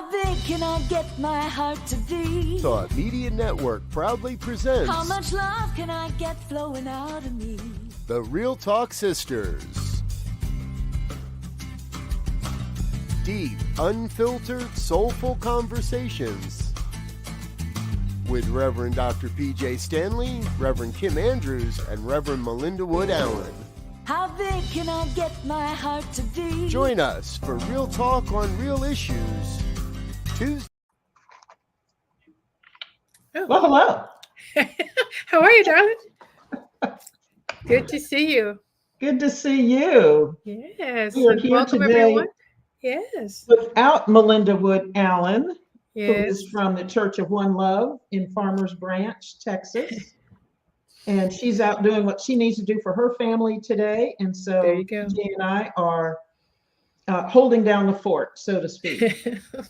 How big can I get my heart to be? Thought Media Network proudly presents How much love can I get flowing out of me? The Real Talk Sisters. Deep, unfiltered, soulful conversations with Reverend Dr. Pjae Stanley, Reverend Kim Andrews, and Reverend Melinda Wood Allen. How big can I get my heart to be? Join us for Real Talk on Real Issues, Tuesday. Oh. Well, hello. How are you, darling? Good to see you. Good to see you. Yes. We are here welcome, today everyone. Yes. Without Melinda Wood Allen, Yes. who is from the Church of One Love in Farmers Branch, Texas. And she's out doing what she needs to do for her family today. And so There you go. Pjae and I are holding down the fort, so to speak.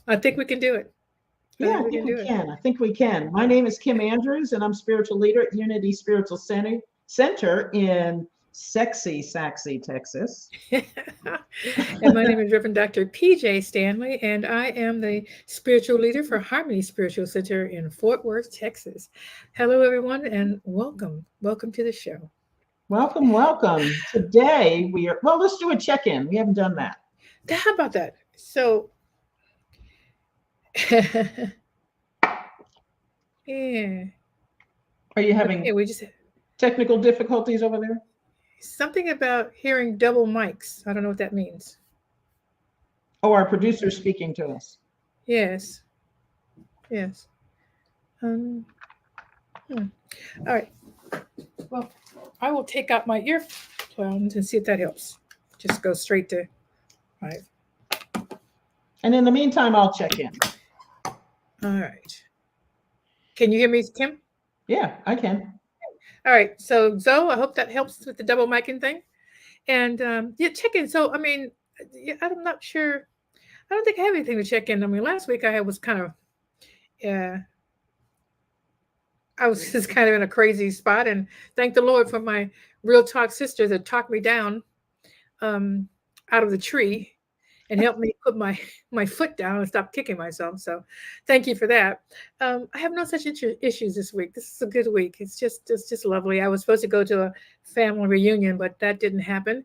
I think we can do it. Yeah, I think we can. I think we can. My name is Kim Andrews, and I'm spiritual leader at Unity Spiritual Center in sexy, Texas. And my name is Reverend Dr. Pjae Stanley, and I am the spiritual leader for Harmony Spiritual Center in Fort Worth, Texas. Hello, everyone, and welcome. Welcome to the show. Welcome, welcome. Today we are, well, let's do a check-in. We haven't done that. How about that? So, yeah. Are you having we just technical difficulties over there? something about hearing double mics. I don't know what that means. Oh, our producer's speaking to us. Yes. Yes. All right. Well, I will take out my earphones and see if that helps. Just go straight to my. And in the meantime, I'll check in. All right. Can you hear me, Kim? Yeah, I can. All right. So, Zoe, I hope that helps with the double micing thing. And yeah, check in. So, I mean, I'm not sure. I don't think I have anything to check in. I mean, last week I was kind of, I was just kind of in a crazy spot. And thank the Lord for my Real Talk sisters that talked me down out of the tree and helped me put my foot down and stop kicking myself. So thank you for that. I have no such issues this week. This is a good week. It's just lovely. I was supposed to go to a family reunion, but that didn't happen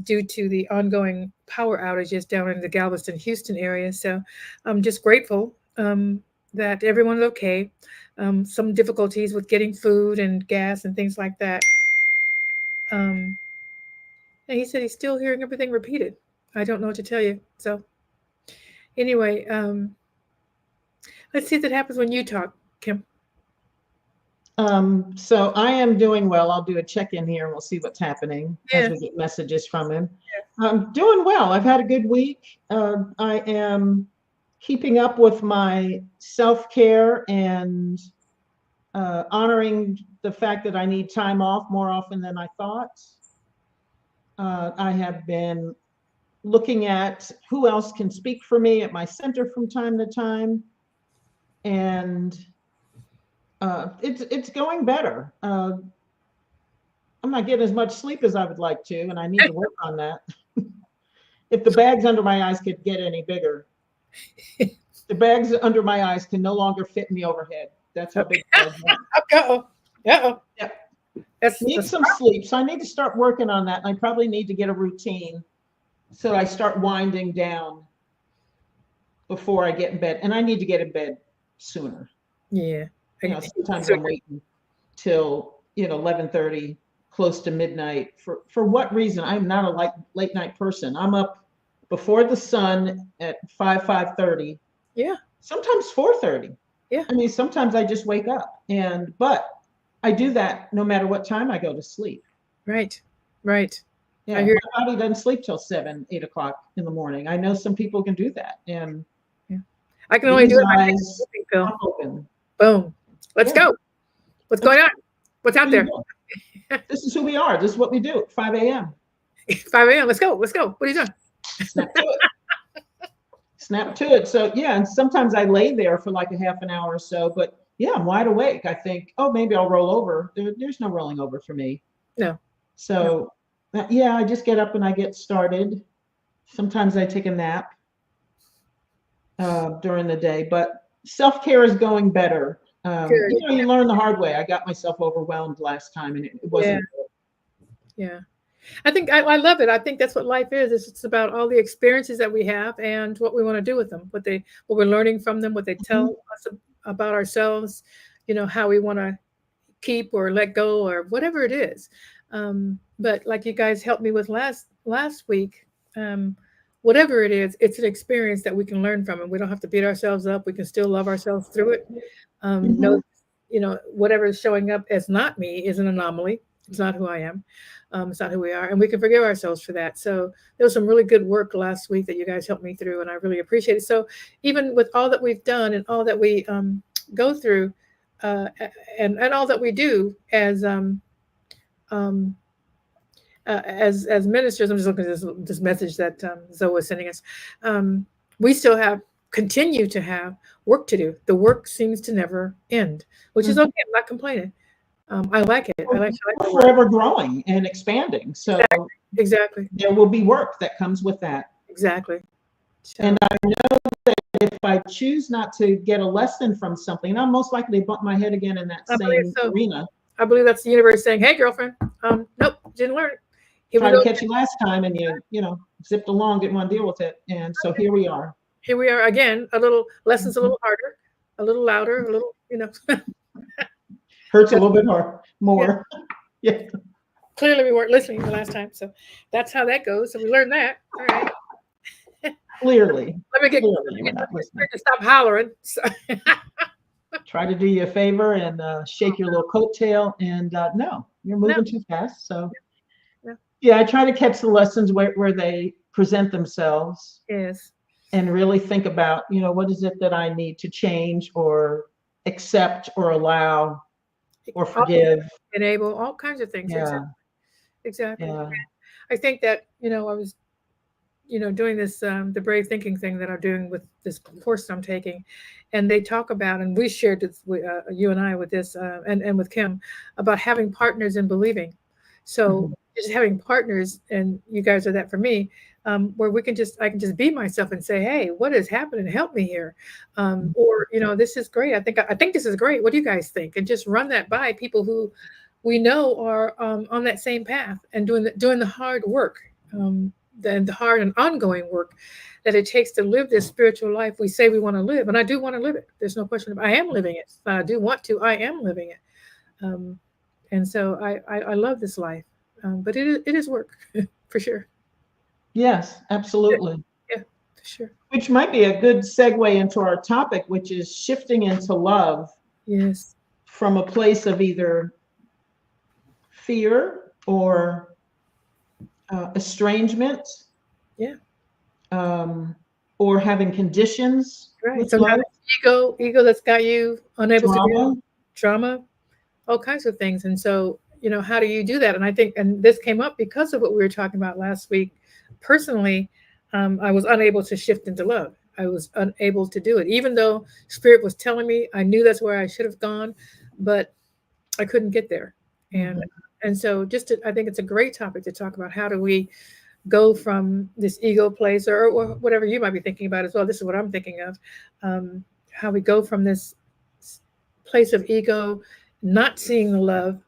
due to the ongoing power outages down in the Galveston, Houston area. So I'm just grateful that everyone's okay. Some difficulties with getting food and gas and things like that. And he said he's still hearing everything repeated. I don't know what to tell you. So anyway, let's see if that happens when you talk, Kim. So I am doing well. I'll do a check-in here and we'll see what's happening as we get messages from him. Yeah. I'm doing well. I've had a good week. I am keeping up with my self-care and honoring the fact that I need time off more often than I thought. I have been looking at who else can speak for me at my center from time to time. And it's going better. I'm not getting as much sleep as I would like to, and I need to work on that. If the bags under my eyes could get any bigger, the bags under my eyes can no longer fit in the overhead. That's how big. Uh-oh. Yeah. Need some sleep, so I need to start working on that. And I probably need to get a routine so I start winding down before I get in bed. And I need to get in bed sooner. Yeah. Sometimes I'm waiting till 11:30, close to midnight. For what reason? I'm not a late night person. I'm up before the sun at 5:30. Yeah. Sometimes 4:30. Yeah. I mean, sometimes I just wake up, but I do that no matter what time I go to sleep. Right. Yeah, my body doesn't sleep till 7, 8 o'clock in the morning. I know some people can do that, and I can only do it by sleeping pill. Open. Boom. Let's go. What's going on? What's out there? This is who we are. This is what we do. 5 a.m. 5 a.m. Let's go. What are you doing? Snap to it. Snap to it. So yeah, and sometimes I lay there for like a half an hour or so, but yeah, I'm wide awake. I think, oh, maybe I'll roll over. There's no rolling over for me. No. So yeah, I just get up and I get started. Sometimes I take a nap. during the day, but self-care is going better. Good. You learn the hard way. I got myself overwhelmed last time, and it wasn't good. Yeah. I think I love it. I think that's what life is. It's about all the experiences that we have and what we want to do with them, what we're learning from them, what they tell us about ourselves, how we want to keep or let go or whatever it is. But like you guys helped me with last week, whatever it is, it's an experience that we can learn from, and we don't have to beat ourselves up. We can still love ourselves through it. Know, whatever is showing up as not me is an anomaly. It's not who I am. It's not who we are, and we can forgive ourselves for that. So there was some really good work last week that you guys helped me through, and I really appreciate it. So even with all that we've done and all that we go through, and all that we do as ministers, I'm just looking at this message that Zoe was sending us. We still continue to have work to do. The work seems to never end, which is okay. I'm not complaining. I like it. I like forever growing and expanding. So exactly. There will be work that comes with that. Exactly. So, and I know that if I choose not to get a lesson from something, I'm most likely to bump my head again in that same arena. I believe that's the universe saying, "Hey, girlfriend, nope, didn't learn it. Tried to catch you last time, and you zipped along, didn't want to deal with it, and so here we are. Here we are again. Lessons a little harder, a little louder, a little, Hurts a little bit more. Yeah. Clearly, we weren't listening the last time, so that's how that goes. So we learned that. All right. Clearly. Let me get to stop hollering. So. Try to do you a favor and shake your little coattail, and no, you're moving too fast. So yeah, I try to catch the lessons where they present themselves. Yes. And really think about, what is it that I need to change or accept or allow or forgive. Enable all kinds of things. Yeah. Exactly. Yeah. I think that, I was, doing this, the brave thinking thing that I'm doing with this course I'm taking. And they talk about, and we shared this with you and I with this, and with Kim, about having partners in believing. So just having partners, and you guys are that for me, where I can just be myself and say, hey, what is happening? Help me here. Or, this is great. I think this is great. What do you guys think? And just run that by people who we know are on that same path and doing the hard work, the hard and ongoing work that it takes to live this spiritual life we say we want to live. And I do want to live it. There's no question about it. I am living it. I do want to. I am living it. And so I love this life. But it is work for sure. Yes, absolutely. Yeah, for sure. Which might be a good segue into our topic, which is shifting into love. Yes. From a place of either fear or estrangement. Yeah. Or having conditions. Right. So ego that's got you unable to do trauma, all kinds of things. And so, how do you do that? And I think, and this came up because of what we were talking about last week. Personally, I was unable to shift into love. I was unable to do it, even though Spirit was telling me. I knew that's where I should have gone, but I couldn't get there. And so I think it's a great topic to talk about. How do we go from this ego place or whatever you might be thinking about as well? This is what I'm thinking of. How we go from this place of ego, not seeing the love,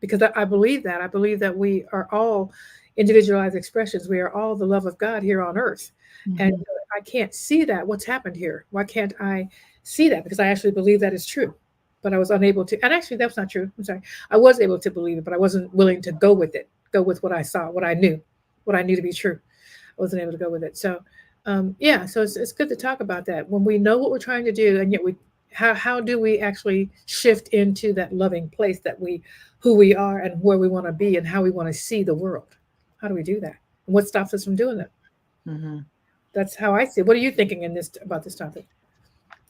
because I believe that. I believe that we are all individualized expressions. We are all the love of God here on earth. And I can't see that. What's happened here? Why can't I see that? Because I actually believe that is true. But I was unable to. And actually, that's not true. I'm sorry. I was able to believe it, but I wasn't willing to go with it, go with what I saw, what I knew to be true. I wasn't able to go with it. So, so it's good to talk about that. When we know what we're trying to do, and yet how do we actually shift into that loving place who we are and where we want to be and how we want to see the world? How do we do that? And what stops us from doing that? That's how I see it. What are you thinking about this topic?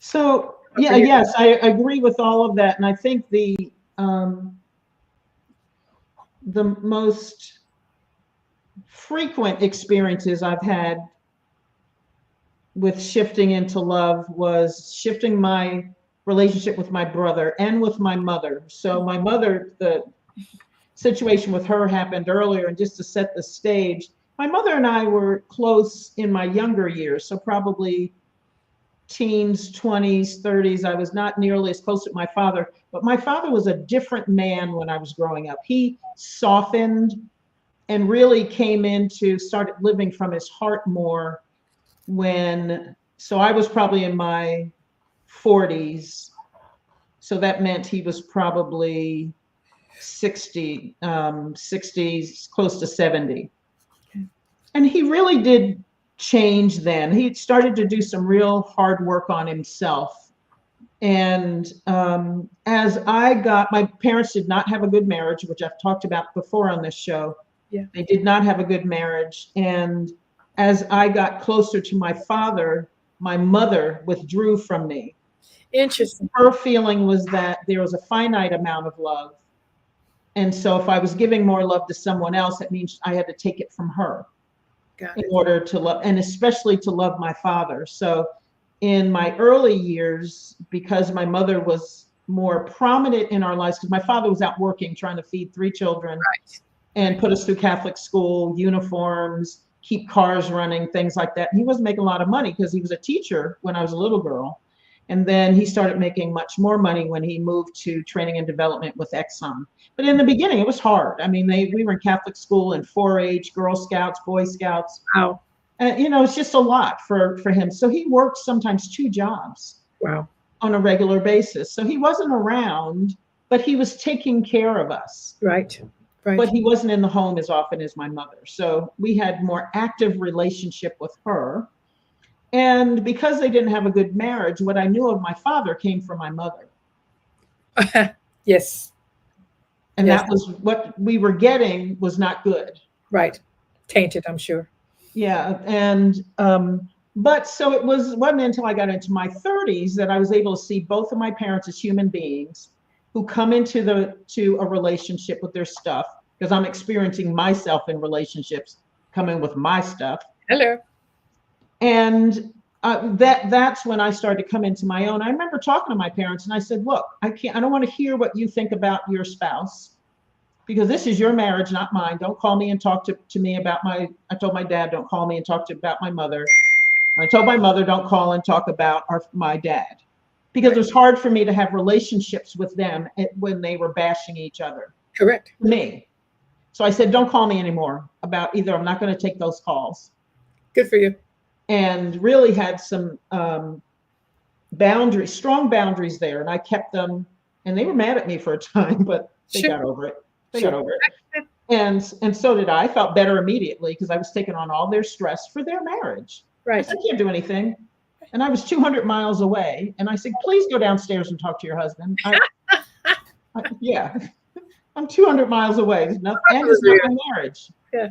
So, yes, I agree with all of that. And I think the most frequent experiences I've had with shifting into love was shifting my relationship with my brother and with my mother. So my mother, the situation with her happened earlier, and just to set the stage, my mother and I were close in my younger years, so probably teens, 20s, 30s, I was not nearly as close to my father, but my father was a different man when I was growing up. He softened and really started living from his heart more so I was probably in my 40s. So that meant he was probably 60s, close to 70. And he really did change then. He started to do some real hard work on himself. And as my parents did not have a good marriage, which I've talked about before on this show. Yeah. They did not have a good marriage. And as I got closer to my father, my mother withdrew from me. Interesting. Her feeling was that there was a finite amount of love. And so if I was giving more love to someone else, that means I had to take it from her in order to love, and especially to love my father. So in my early years, because my mother was more prominent in our lives, because my father was out working, trying to feed 3 children and put us through Catholic school, uniforms, keep cars running, things like that. And he wasn't making a lot of money because he was a teacher when I was a little girl. And then he started making much more money when he moved to training and development with Exxon. But in the beginning, it was hard. I mean, we were in Catholic school and 4-H, Girl Scouts, Boy Scouts. Wow. It's just a lot for him. So he worked sometimes 2 jobs. Wow. On a regular basis. So he wasn't around, but he was taking care of us. Right. But he wasn't in the home as often as my mother. So we had more active relationship with her. And because they didn't have a good marriage, what I knew of my father came from my mother. Yes. And that was what we were getting was not good. Right. Tainted, I'm sure. Yeah. And, but so it wasn't until I got into my 30s that I was able to see both of my parents as human beings who come into a relationship with their stuff, because I'm experiencing myself in relationships coming with my stuff. Hello. And that's when I started to come into my own. I remember talking to my parents and I said, look, I don't want to hear what you think about your spouse, because this is your marriage, not mine. Don't call me and talk to me about I told my dad, don't call me and talk about my mother. I told my mother, don't call and talk about my dad, because it was hard for me to have relationships with them when they were bashing each other. Correct. Me. So I said, don't call me anymore about either. I'm not going to take those calls. Good for you. And really had some strong boundaries there. And I kept them, and they were mad at me for a time, but they got over it. They got over it. And so did I. I felt better immediately because I was taking on all their stress for their marriage. Right. I can't do anything. And I was 200 miles away. And I said, please go downstairs and talk to your husband. Yeah. I'm 200 miles away. And it's not my marriage. Yeah.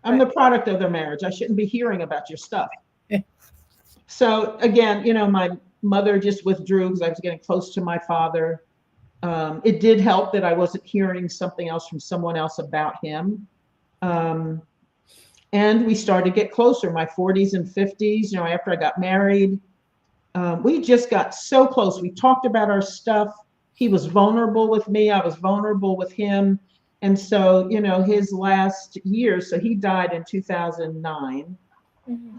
I'm the product of their marriage. I shouldn't be hearing about your stuff. So again, my mother just withdrew because I was getting close to my father. It did help that I wasn't hearing something else from someone else about him. And we started to get closer, my 40s and 50s, after I got married. We just got so close. We talked about our stuff. He was vulnerable with me. I was vulnerable with him. And so, his last year, so he died in 2009. Mm-hmm.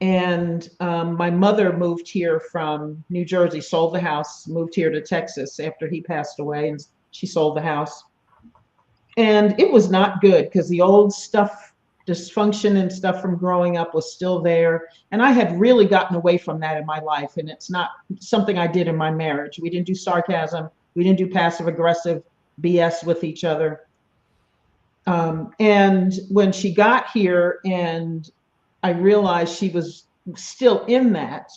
And my mother moved here from New Jersey, sold the house, moved here to Texas after he passed away, and she sold the house. And it was not good because the old stuff, dysfunction and stuff from growing up was still there. And I had really gotten away from that in my life. And it's not something I did in my marriage. We didn't do sarcasm. We didn't do passive aggressive BS with each other. And when she got here and I realized she was still in that,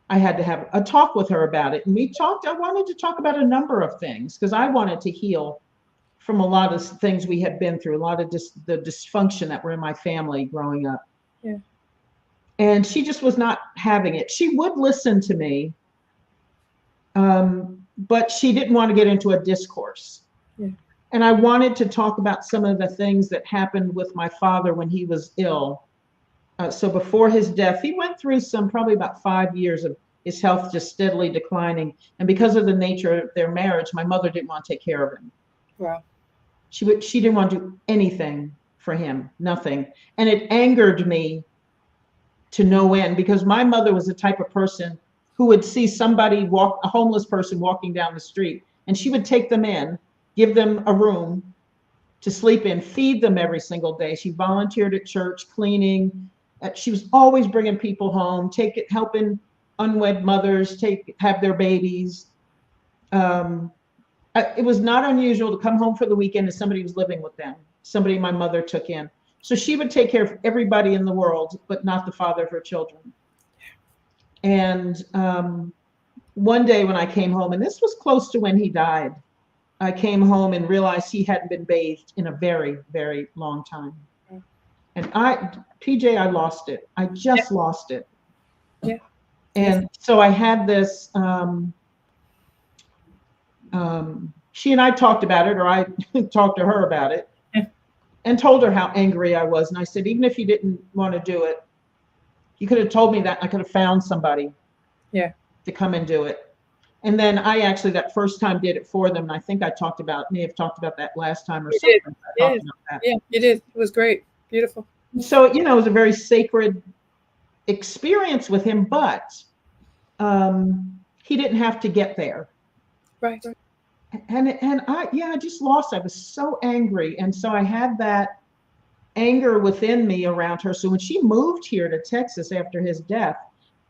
I had to have a talk with her about it. And I wanted to talk about a number of things because I wanted to heal from a lot of things we had been through, a lot of the dysfunction that were in my family growing up. Yeah. And she just was not having it. She would listen to me, but she didn't want to get into a discourse. Yeah. And I wanted to talk about some of the things that happened with my father when he was ill. So before his death, he went through probably about 5 years of his health just steadily declining. And because of the nature of their marriage, my mother didn't want to take care of him. Wow. She didn't want to do anything for him, nothing. And it angered me to no end, because my mother was the type of person who would see somebody a homeless person walking down the street, and she would take them in, give them a room to sleep in, feed them every single day. She volunteered at church, cleaning. She was always bringing people home, helping unwed mothers have their babies. It was not unusual to come home for the weekend and somebody was living with them, somebody my mother took in. So she would take care of everybody in the world, but not the father of her children. And one day when I came home, and this was close to when he died, I came home and realized he hadn't been bathed in a very, very long time. And Pjae, I lost it. I just lost it. Yeah. And so I had this, she and I talked about it, or I talked to her about it, and told her how angry I was. And I said, even if you didn't want to do it, you could have told me that. I could have found somebody to come and do it. And then I actually that first time did it for them. And I think may have talked about that last time or something. Yeah, you did. It was great. Beautiful. So, it was a very sacred experience with him, but he didn't have to get there. Right. And I just lost. I was so angry. And so I had that anger within me around her. So when she moved here to Texas after his death,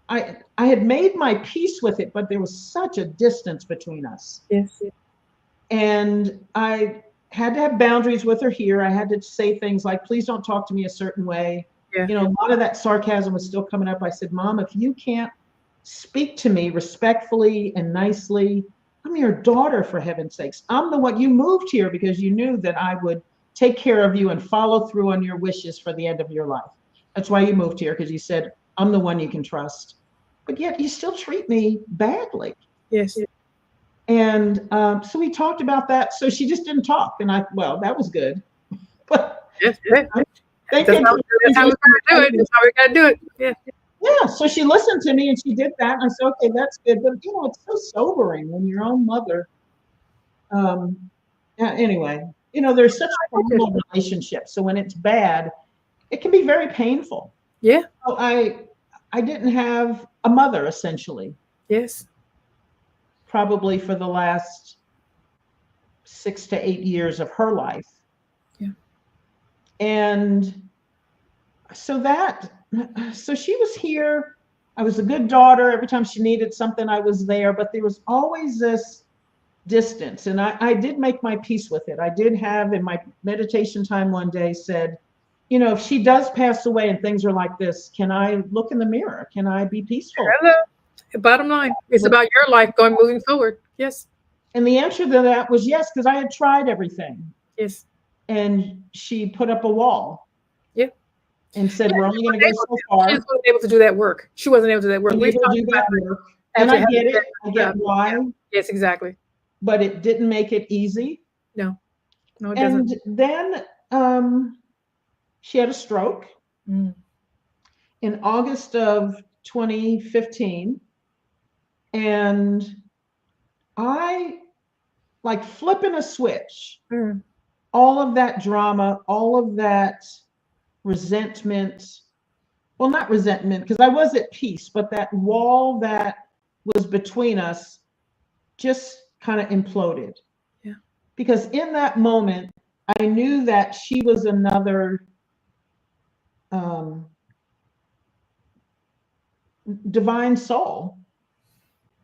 I had made my peace with it, but there was such a distance between us. Yes. And I had to have boundaries with her here. I had to say things like, please don't talk to me a certain way. Yeah. A lot of that sarcasm was still coming up. I said, Mom, if you can't speak to me respectfully and nicely, I'm your daughter, for heaven's sakes. I'm the one. You moved here because you knew that I would take care of you and follow through on your wishes for the end of your life. That's why you moved here, because you said, I'm the one you can trust. But yet you still treat me badly. Yes. And so we talked about that. So she just didn't talk. And that was good. But yes. That's how we gotta do it. That's how we gotta do it. Yeah. Yeah. So she listened to me and she did that. And I said, okay, that's good. But it's so sobering when your own mother. Anyway, there's such a horrible relationship. So when it's bad, it can be very painful. Yeah. So I didn't have a mother, essentially. Yes. Probably for the last 6 to 8 years of her life. Yeah. And so she was here. I was a good daughter. Every time she needed something, I was there. But there was always this distance. And I did make my peace with it. I did have in my meditation time one day said, if she does pass away and things are like this, can I look in the mirror? Can I be peaceful? Hello. Bottom line, it's about your life moving forward. Yes. And the answer to that was yes, because I had tried everything. Yes. And she put up a wall. Yeah. And said, we're only going to go so far. She wasn't able to do that work. She wasn't able to do that work. And I get it. I get why. Yes, exactly. But it didn't make it easy. No, it doesn't. And then she had a stroke in August of 2015. And I, like flipping a switch, all of that drama, all of that resentment, well, not resentment, because I was at peace, but that wall that was between us just kind of imploded. Yeah. Because in that moment, I knew that she was another divine soul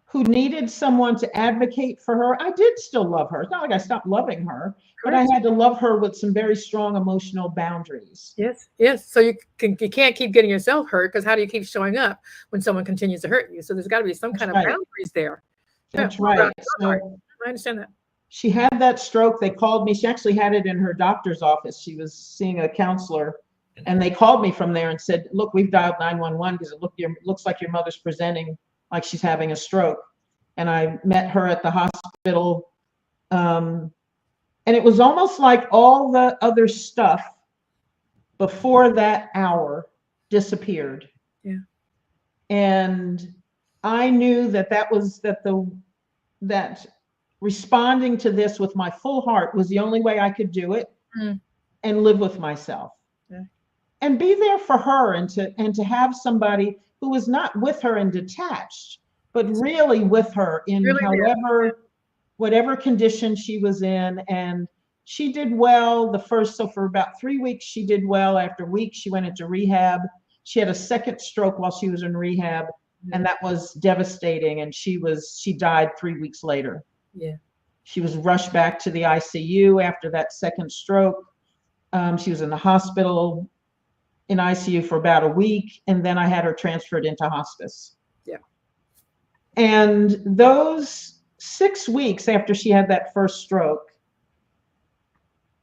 who needed someone to advocate for her. I did still love her. It's not like I stopped loving her, but I had to love her with some very strong emotional boundaries. Yes. So you can't keep getting yourself hurt, because how do you keep showing up when someone continues to hurt you? So there's got to be some kind of boundaries there. That's right. So I understand that. She had that stroke. They called me. She actually had it in her doctor's office. She was seeing a counselor, and they called me from there and said, look, we've dialed 911 because it looks like your mother's presenting like she's having a stroke. And I met her at the hospital. And it was almost like all the other stuff before that hour disappeared. Yeah. And I knew that responding to this with my full heart was the only way I could do it and live with myself. Yeah. and be there for her, and to have somebody who was not with her and detached, but really with her in Really whatever condition she was in. And she did well so for about 3 weeks, she did well. After weeks, she went into rehab. She had a second stroke while she was in rehab, and that was devastating. And she died 3 weeks later. Yeah. She was rushed back to the ICU after that second stroke. She was in the hospital in ICU for about a week, and then I had her transferred into hospice. Yeah. And those 6 weeks after she had that first stroke,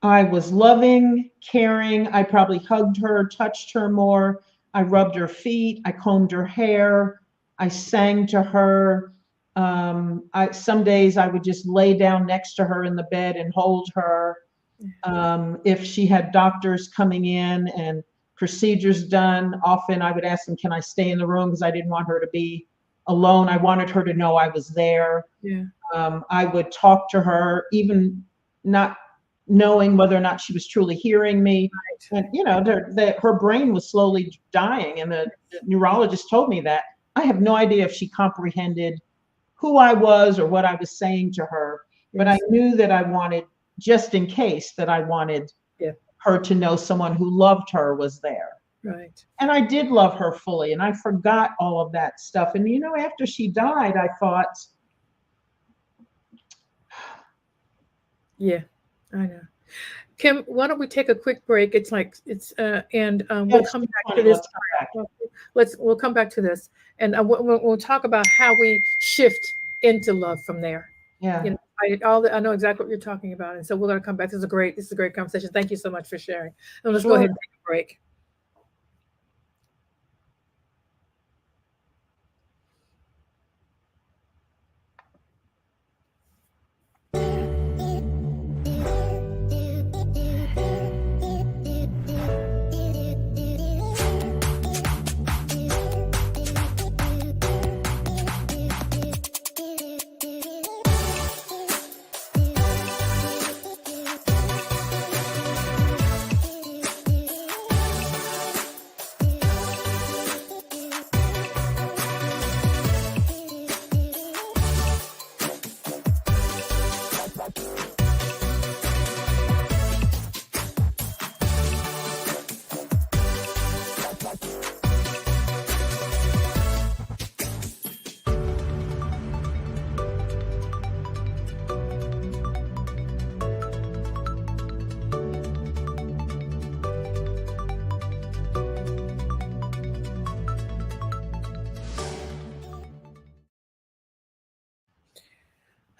I was loving, caring. I probably hugged her, touched her more. I rubbed her feet. I combed her hair. I sang to her. Some days I would just lay down next to her in the bed and hold her. If she had doctors coming in and procedures done, often I would ask them, can I stay in the room? Because I didn't want her to be alone. I wanted her to know I was there. Yeah. I would talk to her, even not knowing whether or not she was truly hearing me. Right. And, you know, her brain was slowly dying. And the neurologist told me that. I have no idea if she comprehended who I was or what I was saying to her. Yes. But I knew that I wanted, just in case, that I wanted her to know someone who loved her was there. Right. And I did love her fully, and I forgot all of that stuff. And, you know, after she died, I thought, yeah, I know. Kim, why don't we take a quick break? We'll come back to this. We'll come back to this, and we'll talk about how we shift into love from there. Yeah. You know, I know exactly what you're talking about, and so we're going to come back. This is a great conversation. Thank you so much for sharing. And let's go ahead and take a break.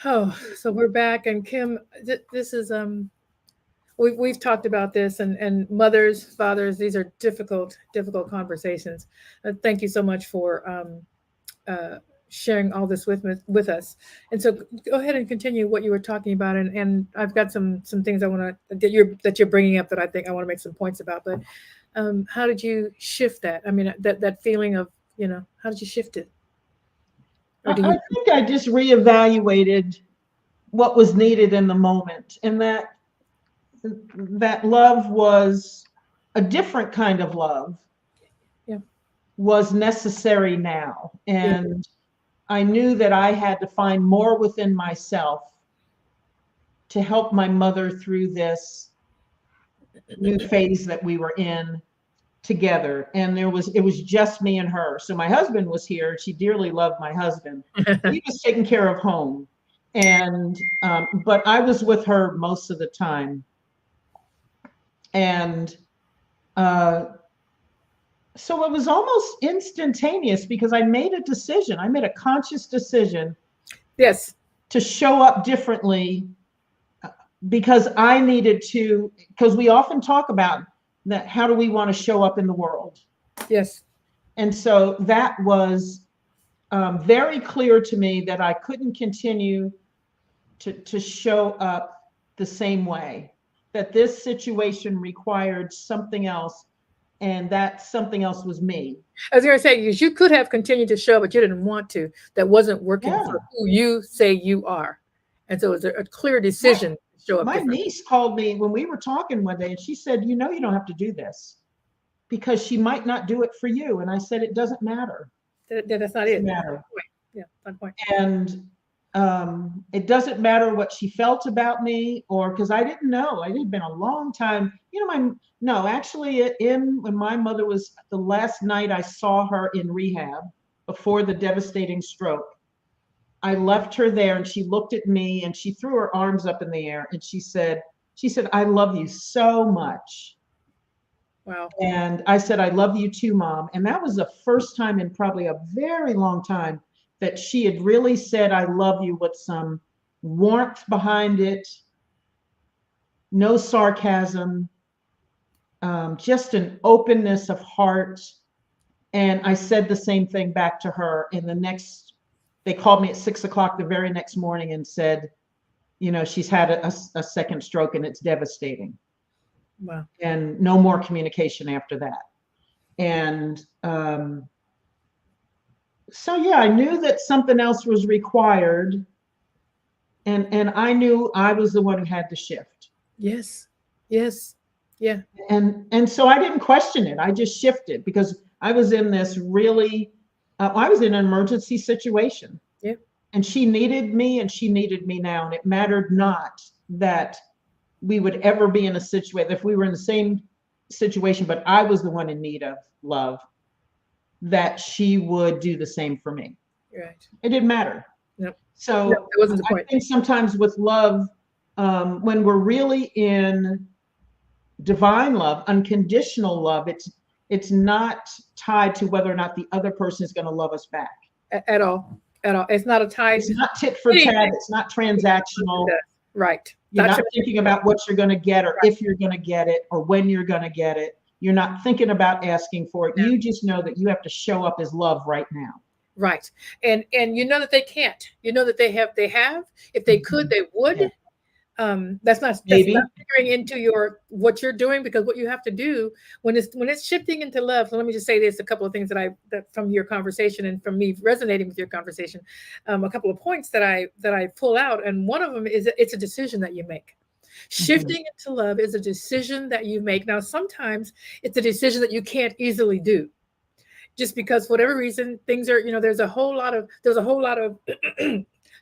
Oh, so we're back, and Kim, this is we've talked about this, and mothers, fathers, these are difficult conversations. Thank you so much for sharing all this with us. And so go ahead and continue what you were talking about, and I've got some things I want to that you're bringing up that I think I want to make some points about. But how did you shift that? I mean, that feeling of, you know, how did you shift it? I think I just reevaluated what was needed in the moment, and that love was a different kind of love. Yeah. Was necessary now. And I knew that I had to find more within myself to help my mother through this new phase that we were in together. And it was just me and her. So my husband was here. She dearly loved my husband. He was taking care of home. And but I was with her most of the time. And so it was almost instantaneous, because I made a decision. I made a conscious decision. Yes. To show up differently, because I needed to, because we often talk about that, how do we want to show up in the world? Yes. And so that was very clear to me that I couldn't continue to show up the same way, that this situation required something else, and that something else was me. I was going to say, you could have continued to show, but you didn't want to. That wasn't working for who you say you are. And so it was a clear decision to show up. My niece called me when we were talking one day, and she said, you know, you don't have to do this. because she might not do it for you. And I said, it doesn't matter. That's not It it. doesn't matter. Yeah, not point. And it doesn't matter what she felt about me, or because I didn't know. It had been a long time. Actually, when my mother was, the last night I saw her in rehab before the devastating stroke, I left her there and she looked at me and she threw her arms up in the air and she said, I love you so much. Wow. And I said, I love you too, Mom. And that was the first time in probably a very long time that she had really said, I love you, with some warmth behind it, no sarcasm, just an openness of heart. And I said the same thing back to her. And they called me at 6 o'clock the very next morning and said, she's had a second stroke and it's devastating. Wow. And no more communication after that. And so, yeah, I knew that something else was required. And I knew I was the one who had to shift. Yes. Yes. Yeah. And so I didn't question it. I just shifted because I was in this really, I was in an emergency situation. Yeah. And she needed me and she needed me now. And it mattered not that we would ever be in a situation, if we were in the same situation, but I was the one in need of love, that she would do the same for me. Right. It didn't matter. Yep. So that wasn't the point. I think sometimes with love, when we're really in divine love, unconditional love, it's not tied to whether or not the other person is going to love us back. At all. At all. It's not a tie. It's not tit for tat. It's not transactional. Right. You're not thinking about what you're going to get, or if you're going to get it, or when you're going to get it. You're not thinking about asking for it. No. You just know that you have to show up as love right now. Right. And you know that they can't. You know that they have. If they could, they would. Yeah. That's not Maybe. figuring into what you're doing, because what you have to do when it's shifting into love. So let me just say this: a couple of things that from your conversation and from me resonating with your conversation, a couple of points that I pull out, and one of them is it's a decision that you make. Shifting into love is a decision that you make. Now, sometimes it's a decision that you can't easily do, just because for whatever reason things are. There's a whole lot of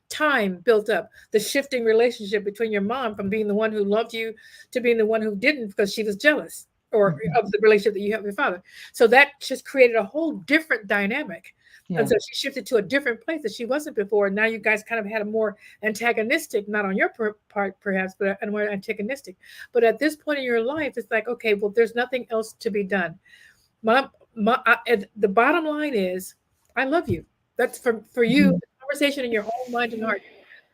time built up, the shifting relationship between your mom from being the one who loved you to being the one who didn't because she was jealous or of the relationship that you have with your father. So that just created a whole different dynamic. Yeah. And so she shifted to a different place that she wasn't before. And now you guys kind of had a more antagonistic, not on your part perhaps, but a more antagonistic. But at this point in your life, it's like, okay, well, there's nothing else to be done. The bottom line is, I love you. That's for you. Conversation in your own mind and heart.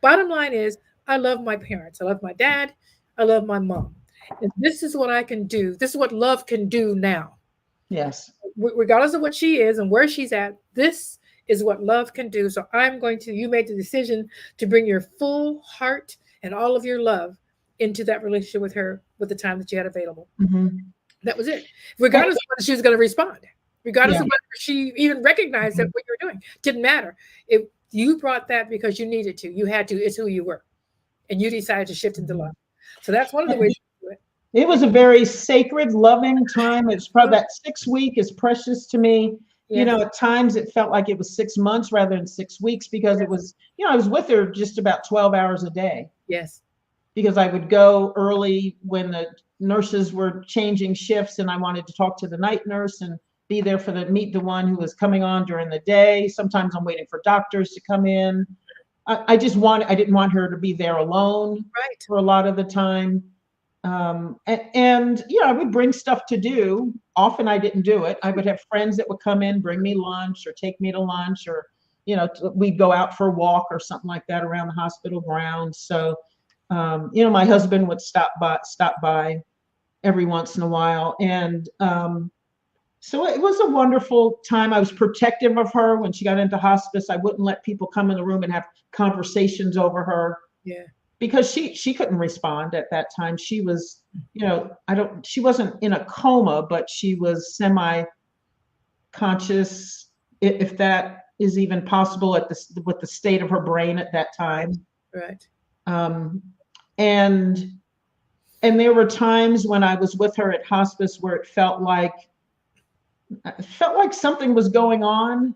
Bottom line is, I love my parents. I love my dad. I love my mom. And this is what I can do. This is what love can do now. Yes. Regardless of what she is and where she's at, this is what love can do. So you made the decision to bring your full heart and all of your love into that relationship with her with the time that you had available. Mm-hmm. That was it. Regardless of whether she was going to respond. Regardless of whether she even recognized that what you were doing. Didn't matter. You brought that because you needed to. You had to. It's who you were. And you decided to shift into love. So that's one of the ways to do it. It was a very sacred, loving time. It's probably that 6 week is precious to me. Yeah. At times it felt like it was 6 months rather than 6 weeks because it was, I was with her just about 12 hours a day. Yes. Because I would go early when the nurses were changing shifts and I wanted to talk to the night nurse and be there meet the one who was coming on during the day. Sometimes I'm waiting for doctors to come in. I didn't want her to be there alone for a lot of the time. I would bring stuff to do. Often I didn't do it. I would have friends that would come in, bring me lunch or take me to lunch, or, we'd go out for a walk or something like that around the hospital grounds. So, my husband would stop by every once in a while. And, so it was a wonderful time. I was protective of her when she got into hospice. I wouldn't let people come in the room and have conversations over her. Yeah. Because she couldn't respond at that time. She was, she wasn't in a coma, but she was semi-conscious, if that is even possible with the state of her brain at that time. Right. And there were times when I was with her at hospice where it felt like I felt like something was going on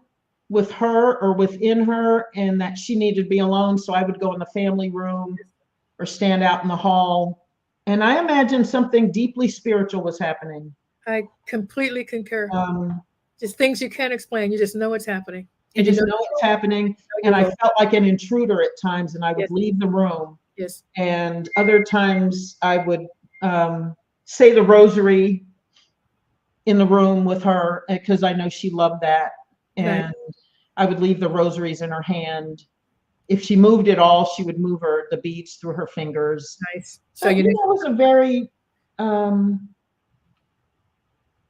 with her or within her, and that she needed to be alone. So I would go in the family room or stand out in the hall. And I imagined something deeply spiritual was happening. I completely concur. Um, Just things you can't explain. You just know it's happening. you just know it's happening. And I felt like an intruder at times, and I would leave the room. Yes. And other times I would say the rosary in the room with her because I know she loved that. And Right. I would leave the rosaries in her hand. If she moved at all, she would move the beads through her fingers. Nice. So you know, it was a very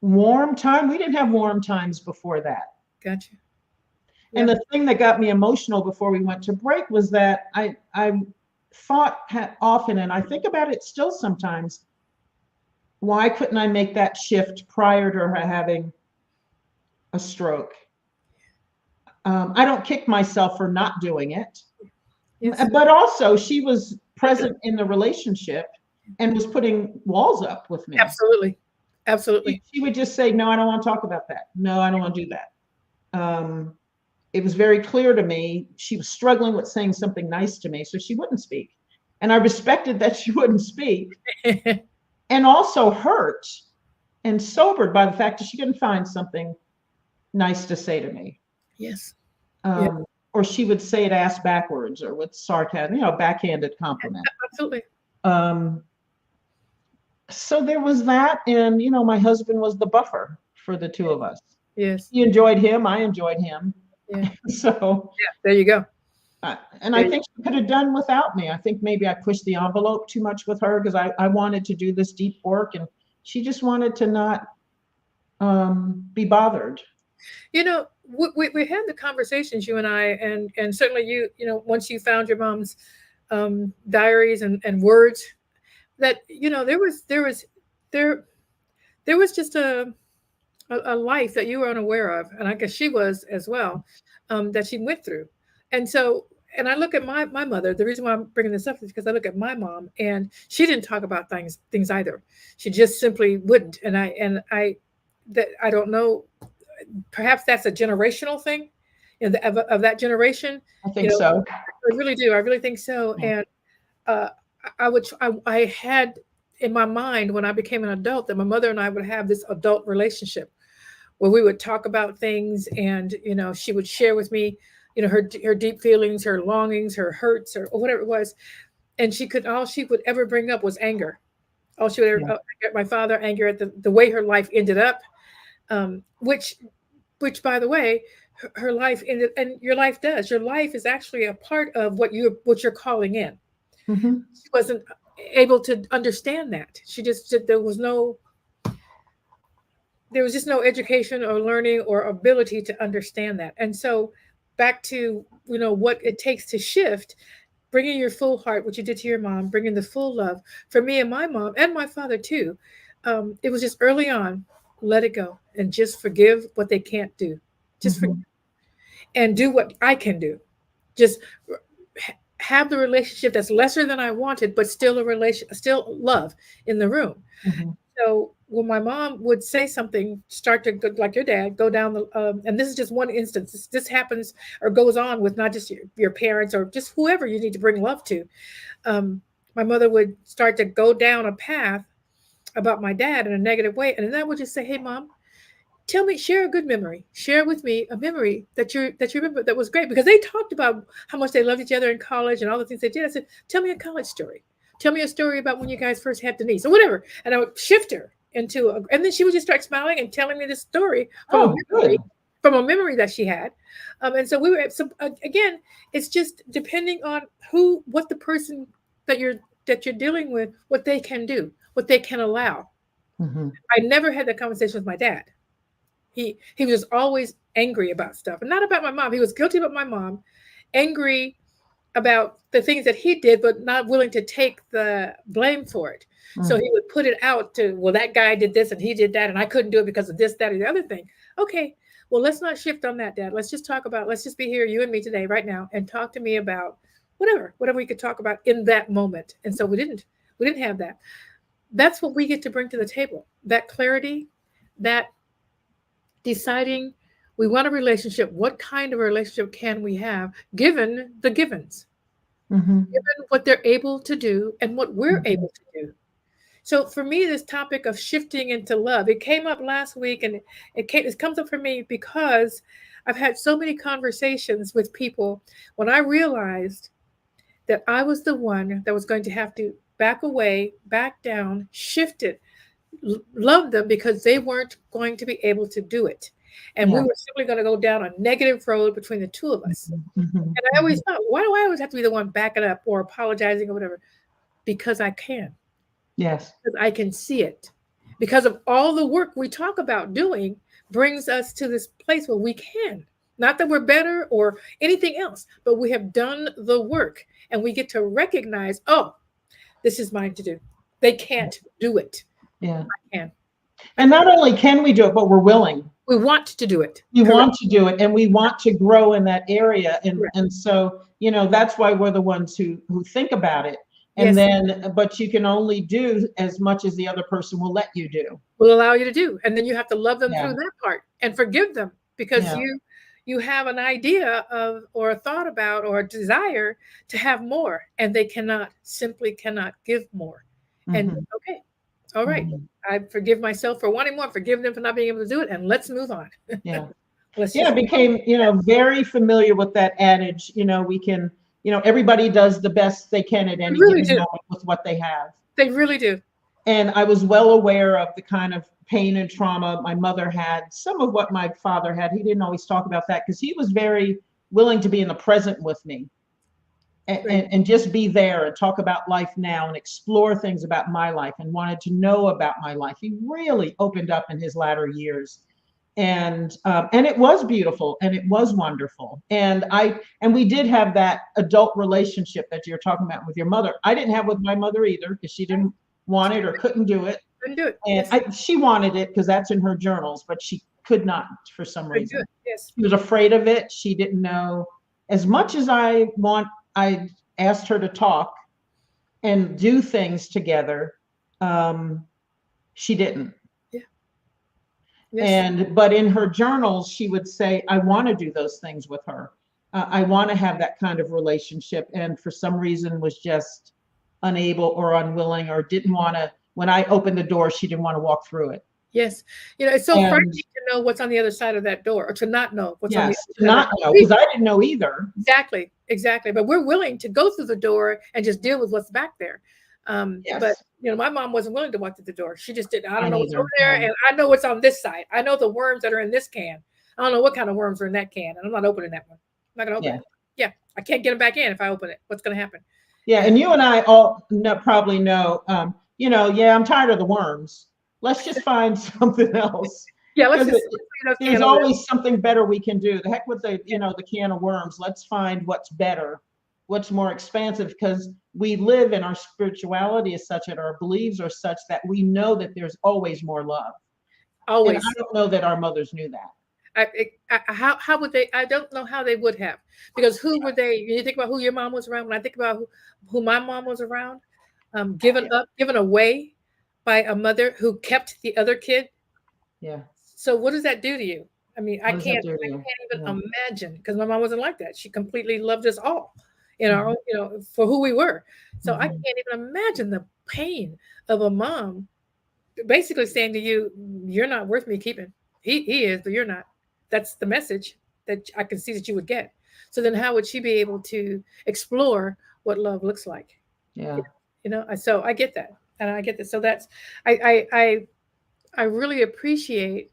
warm time. We didn't have warm times before that. Gotcha. And the thing that got me emotional before we went to break was that I thought often, and I think about it still sometimes, why couldn't I make that shift prior to her having a stroke? I don't kick myself for not doing it. Yes. But also she was present in the relationship and was putting walls up with me. Absolutely. Absolutely. She would just say, no, I don't want to talk about that. No, I don't want to do that. It was very clear to me she was struggling with saying something nice to me, so she wouldn't speak. And I respected that she wouldn't speak. And also hurt and sobered by the fact that she couldn't find something nice to say to me. Yes. Or she would say it ass backwards or with sarcasm, backhanded compliment. Absolutely. So there was that. And, my husband was the buffer for the two of us. Yes. He enjoyed him. I enjoyed him. Yeah. So. Yeah, there you go. And I think she could have done without me. I think maybe I pushed the envelope too much with her because I wanted to do this deep work, and she just wanted to not be bothered. We had the conversations, you and I, and certainly you once you found your mom's diaries and words, that there was just a life that you were unaware of, and I guess she was as well, that she went through. And so, and I look at my mother. The reason why I'm bringing this up is because I look at my mom, and she didn't talk about things either. She just simply wouldn't. And I don't know. Perhaps that's a generational thing, of that generation. I think so. I really do. I really think so. And I had in my mind when I became an adult that my mother and I would have this adult relationship where we would talk about things, and she would share with me her deep feelings, her longings, her hurts, or whatever it was. And all she would ever bring up was anger. All she would ever at my father, anger at the way her life ended up, which by the way, her life ended, and your life does. Your life is actually a part of what you're calling in. Mm-hmm. She wasn't able to understand that. She just there was just no education or learning or ability to understand that. And so back to what it takes to shift, bringing your full heart, what you did to your mom, bringing the full love for me and my mom and my father too. It was just early on, let it go and just forgive what they can't do. Just forgive and do what I can do. Just have the relationship that's lesser than I wanted, but still still love in the room. Mm-hmm. So when my mom would say something, start to go, like your dad, go down and this is just one instance. This happens or goes on with not just your parents or just whoever you need to bring love to. My mother would start to go down a path about my dad in a negative way. And then I would just say, hey, Mom, share a good memory. Share with me a memory that you remember that was great, because they talked about how much they loved each other in college and all the things they did. I said, tell me a college story. Tell me a story about when you guys first had Denise or whatever. And I would shift her into and then she would just start smiling and telling me this story from a memory that she had. And so we were, again, it's just depending on what the person that you're dealing with, what they can do, what they can allow. Mm-hmm. I never had that conversation with my dad. He was always angry about stuff, and not about my mom. He was guilty about my mom, angry about the things that he did, but not willing to take the blame for it. Mm-hmm. So he would put it out to, well, that guy did this and he did that, and I couldn't do it because of this, that, or the other thing. Okay, well, let's not shift on that, Dad. Let's just let's just be here, you and me today, right now, and talk to me about whatever we could talk about in that moment. And so we didn't have that. That's what we get to bring to the table. That clarity, that deciding we want a relationship. What kind of a relationship can we have given the givens, given what they're able to do and what we're able to do? So for me, this topic of shifting into love, it came up last week, and it comes up for me because I've had so many conversations with people when I realized that I was the one that was going to have to back away, back down, shift it, love them because they weren't going to be able to do it. And we were simply going to go down a negative road between the two of us. And I always thought, why do I always have to be the one backing up or apologizing or whatever? Because I can. Yes. Because I can see it. Because of all the work we talk about doing brings us to this place where we can. Not that we're better or anything else, but we have done the work and we get to recognize, oh, this is mine to do. They can't do it. Yeah. I can. And not only can we do it, but we're willing. We want to do it. We want to do it, and we want to grow in that area. And so, that's why we're the ones who think about it. And then, but you can only do as much as the other person will let you do. Will allow you to do. And then you have to love them through that part and forgive them because you have an idea of, or a thought about, or a desire to have more, and they simply cannot give more. And okay, all right, I forgive myself for wanting more, forgive them for not being able to do it, and let's move on. Yeah. I became, very familiar with that adage, we can, everybody does the best they can at any given moment with what they have. They really do. And I was well aware of the kind of pain and trauma my mother had, some of what my father had. He didn't always talk about that because he was very willing to be in the present with me and just be there and talk about life now and explore things about my life and wanted to know about my life. He really opened up in his latter years. And it was beautiful and it was wonderful. And we did have that adult relationship that you're talking about with your mother. I didn't have with my mother either because she didn't want it or couldn't do it. Couldn't do it. And she wanted it because that's in her journals, but she could not for some reason. Yes. She was afraid of it. She didn't know. As much as I asked her to talk and do things together, she didn't. Yes. But in her journals, she would say, I want to do those things with her. I want to have that kind of relationship. And for some reason was just unable or unwilling or didn't want to. When I opened the door, she didn't want to walk through it. Yes. It's so frightening to know what's on the other side of that door or to not know what's on the other side. To not know, because I didn't know either. Exactly. But we're willing to go through the door and just deal with what's back there. But my mom wasn't willing to walk through the door. She just didn't. I don't know what's over there, and I know what's on this side. I know the worms that are in this can. I don't know what kind of worms are in that can, and I'm not opening that one. I'm not gonna open it. Yeah, I can't get them back in if I open it. What's gonna happen? Yeah, and you and I all probably know. I'm tired of the worms. Let's just find something else. Yeah, let's just. There's always something better we can do. The heck with the can of worms. Let's find what's better, what's more expansive, because we live in our spirituality is such and our beliefs are such that we know that there's always more love. Always. And I don't know that our mothers knew that. How would they? I don't know how they would have, because who were they? You think about who your mom was around. When I think about who my mom was around, given away by a mother who kept the other kid. Yeah. So what does that do to you? I mean, I can't even imagine, because my mom wasn't like that. She completely loved us all, for who we were. So I can't even imagine the pain of a mom basically saying to you, you're not worth me keeping. He is, but you're not. That's the message that I can see that you would get. So then how would she be able to explore what love looks like? Yeah. So I get that. And I get that. So that's, I really appreciate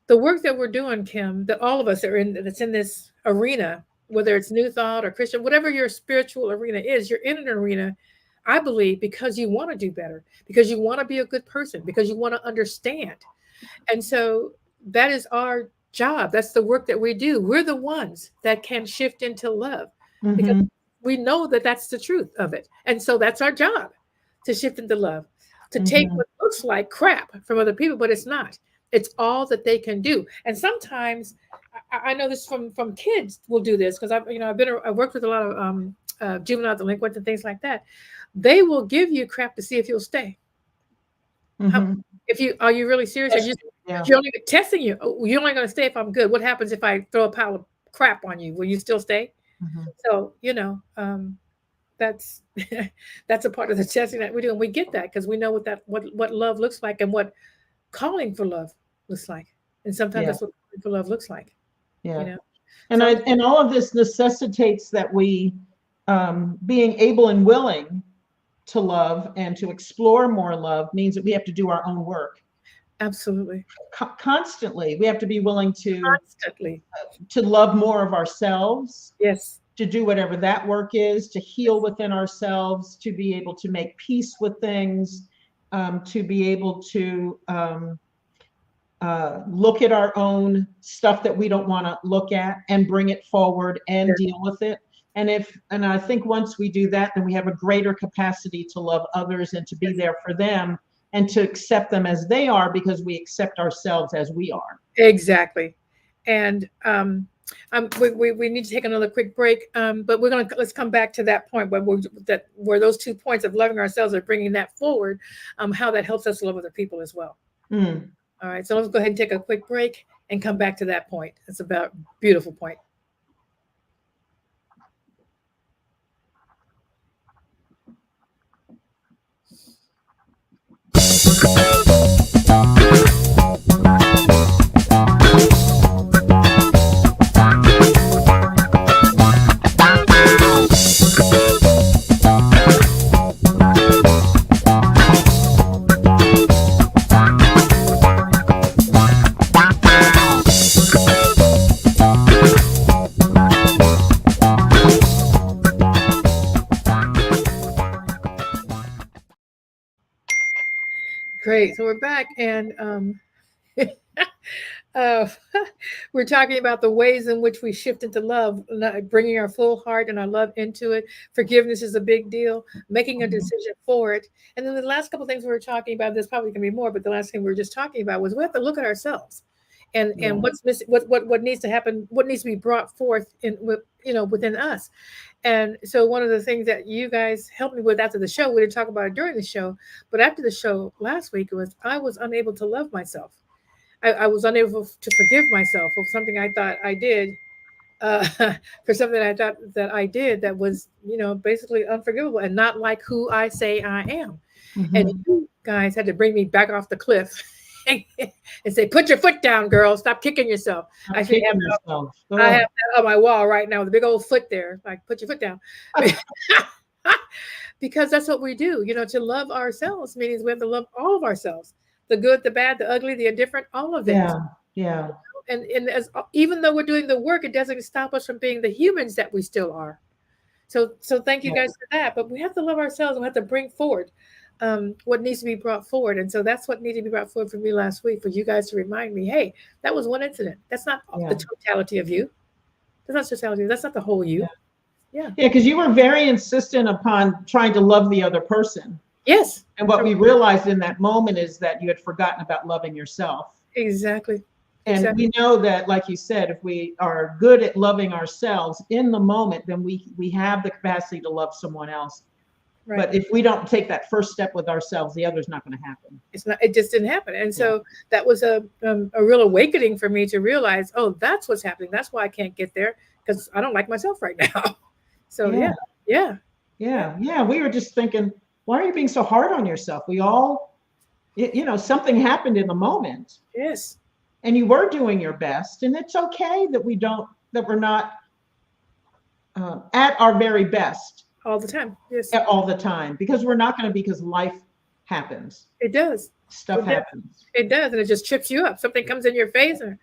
the work that we're doing, Kim, that all of us are in, that's in this arena, whether it's New Thought or Christian, whatever your spiritual arena is, you're in an arena, I believe, because you want to do better, because you want to be a good person, because you want to understand. And so that is our job. That's the work that we do. We're the ones that can shift into love because we know that that's the truth of it. And so that's our job, to shift into love, to take what looks like crap from other people, but it's not. It's all that they can do. And sometimes I know this from kids will do this, because I've worked with a lot of juvenile delinquents and things like that. They will give you crap to see if you'll stay. Are you really serious? Yeah. You're only testing you. Oh, you're only going to stay if I'm good. What happens if I throw a pile of crap on you? Will you still stay? Mhm. So, that's that's a part of the testing that we do. And we get that because we know what love looks like and what calling for love looks like. And sometimes Yeah. that's what calling for love looks like, Yeah. you know. And So and all of this necessitates that we, being able and willing to love and to explore more love means that we have to do our own work absolutely. constantly. We have to be willing Constantly. to love more of ourselves, Yes. to do whatever that work is, to heal within ourselves, to be able to make peace with things, to be able to look at our own stuff that we don't want to look at and bring it forward and deal with it. And I think once we do that, then we have a greater capacity to love others and to be there for them and to accept them as they are because we accept ourselves as we are. Exactly. And we need to take another quick break, but let's come back to that point where those 2 points of loving ourselves are bringing that forward, how that helps us love other people as well. Mm. All right, so let's go ahead and take a quick break and come back to that point. It's a beautiful point. Great. So we're back, and uh, we're talking about the ways in which we shift into love, bringing our full heart and our love into it. Forgiveness is a big deal, making a decision for it. And then the last couple of things we were talking about, there's probably going to be more, but the last thing we were just talking about was we have to look at ourselves and what's missing, what needs to happen, what needs to be brought forth within us. And so one of the things that you guys helped me with after the show, we didn't talk about it during the show, but after the show last week, I was unable to love myself. I was unable to forgive myself for something I thought I did, for something I thought that I did that was, basically unforgivable and not like who I say I am. Mm-hmm. And you guys had to bring me back off the cliff and say, "Put your foot down, girl. Stop kicking yourself." I should have myself. I have that on my wall right now with a big old foot there. Like, put your foot down. Because that's what we do. To love ourselves means we have to love all of ourselves. The good, the bad, the ugly, the indifferent, all of it. Yeah. And even though we're doing the work, it doesn't stop us from being the humans that we still are. So thank you guys for that. But we have to love ourselves and we have to bring forward what needs to be brought forward. And so that's what needed to be brought forward for me last week, for you guys to remind me, hey, that was one incident. That's not the totality of you. That's not totality. That's not the whole you. Yeah, because you were very insistent upon trying to love the other person. Yes. And what we realized in that moment is that you had forgotten about loving yourself. Exactly. And we know that, like you said, if we are good at loving ourselves in the moment, then we have the capacity to love someone else. Right. But if we don't take that first step with ourselves, the other's not going to happen. It just didn't happen. And so that was a real awakening for me to realize, oh, that's what's happening. That's why I can't get there, because I don't like myself right now. So yeah. We were just thinking, why are you being so hard on yourself? We all, something happened in the moment. Yes. And you were doing your best, and it's okay that we're not at our very best. All the time. Yes. All the time, because we're not going to be, because life happens. It does. Stuff happens. It does. And it just trips you up. Something comes in your face and